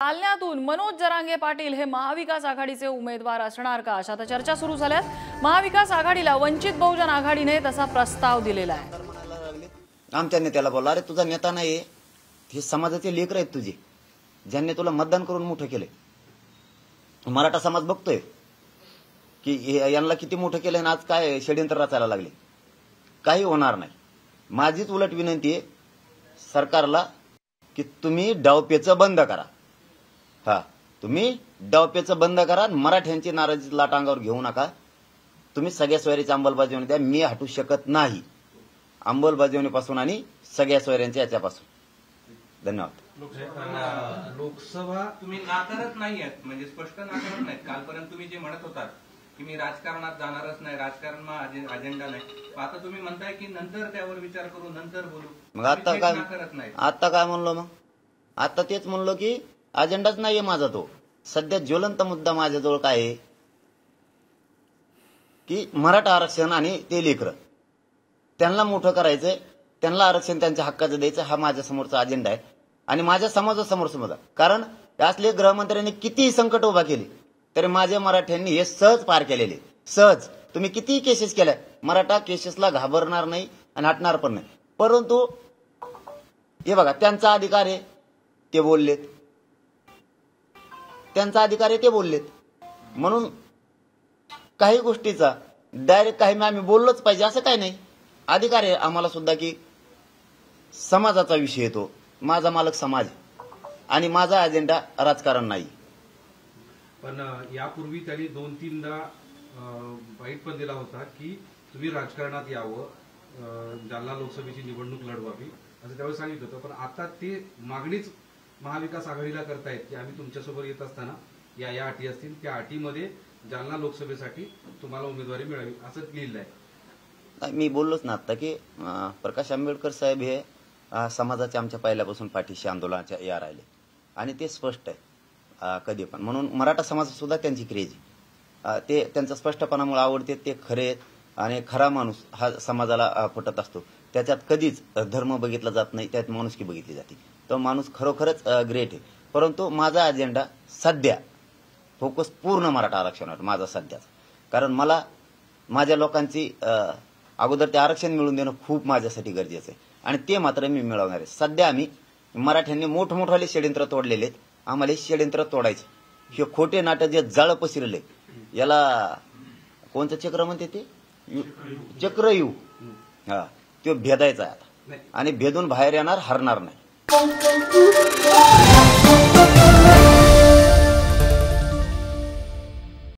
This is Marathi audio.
जालन्यातून मनोज जरांगे पाटील हे महाविकास आघाडीचे उमेदवार असणार का अशा चर्चा सुरू झाल्यात। महाविकास आघाडीला वंचित बहुजन आघाडीने तसा प्रस्ताव दिलेला आहे। आमच्या नेत्याला बोलला, अरे तुझा नेता नाही, हे समाजाचे लेकर आहेत तुझे, ज्यांनी तुला मतदान करून मोठं केले। मराठा समाज बघतोय की यांना किती मोठं केलं आणि आज काय षड्यंत्र रचायला लागले। काही होणार नाही। माझीच उलट विनंती आहे सरकारला की तुम्ही डावपेचं बंद करा। तुम्ही डावपेचं बंद करा। मराठ्यांची नाराजी लाटांगावर घेऊ नका। तुम्ही सगळ्या सोयरीची अंमलबजावणी द्या। मी हटू शकत नाही अंमलबजावणीपासून आणि सगळ्या सोयऱ्यांच्या याच्यापासून। धन्यवाद। लोकसभा तुम्ही नाकारत नाहीयेत, म्हणजे स्पष्ट नाकारत नाहीत। कालपर्यंत तुम्ही जे म्हणत होतात की मी राजकारणात जाणारच नाही, राजकारण अजेंडा नाही, आता तुम्ही म्हणताय की नंतर त्यावर विचार करू, नंतर बोलू। मग आता काय म्हणलो? मग आता तेच म्हणलो की अजेंडाच नाहीये माझा। तो सध्या ज्वलंत मुद्दा माझ्याजवळ काय आहे की मराठा आरक्षण आणि ते लेकर त्यांना मोठं करायचंय, त्यांना आरक्षण त्यांच्या हक्काचं द्यायचं, हा माझ्या समोरचा अजेंडा आहे। आणि माझ्या समाजासमोर समजा, कारण असले गृहमंत्र्यांनी कितीही संकट उभा केली तरी माझ्या मराठ्यांनी हे सहज पार केलेले। सहज तुम्ही कितीही केसेस केल्या, मराठा केसेसला घाबरणार नाही आणि हटणार पण नाही। परंतु हे बघा, त्यांचा अधिकार आहे ते बोललेत, त्यांचा अधिकार आहे ते बोललेत, म्हणून काही गोष्टीचा डायरेक्ट काही आम्ही बोललोच पाहिजे असं काही नाही। अधिकार आहे आम्हाला सुद्धा की समाजाचा विषय येतो, माझा मालक समाज आणि माझा अजेंडा राजकारण नाही। पण यापूर्वी त्यांनी 2-3दा बाईट पण दिला होता की तुम्ही राजकारणात यावं, जालना लोकसभेची निवडणूक लढवावी असं त्यावेळी सांगितलं होतं। पण आता ते मागणीच महाविकास आघाडीला करतायत की आम्ही तुमच्यासोबत येत असताना या अटी असतील, त्या अटीमध्ये जालना लोकसभेसाठी तुम्हाला उमेदवारी मिळावी असं लिहिलं आहे। मी बोललोच ना आता की प्रकाश आंबेडकर साहेब हे समाजाच्या आमच्या पहिल्यापासून पाठीशी आंदोलनाच्या या राहिले आणि ते स्पष्ट आहे कधी पण। म्हणून मराठा समाज सुद्धा त्यांची क्रेज आहे, ते त्यांचा स्पष्टपणामुळे आवडते, ते खरे आहेत आणि खरा माणूस हा समाजाला पटत असतो। त्याच्यात कधीच धर्म बघितला जात नाही, त्यात माणुसकी बघितली जाते। तो माणूस खरोखरच ग्रेट आहे। परंतु माझा अजेंडा सध्या फोकस पूर्ण मराठा आरक्षणावर माझा सध्याचा, कारण मला माझ्या लोकांची अगोदर ते आरक्षण मिळवून देणं खूप माझ्यासाठी गरजेचं आहे आणि ते मात्र मी मिळवणार आहे। सध्या आम्ही मराठ्यांनी मोठमोठाले षड्यंत्र तोडलेले आहेत, आम्हाला हे षड्यंत्र तोडायचे। हे खोटे नाटक जे जाळं पसरले, याला कोणतं चक्र म्हणते ते चक्रव्यूह, तो भेदायचा आहे आता आणि भेदून बाहेर येणार, हरणार नाही।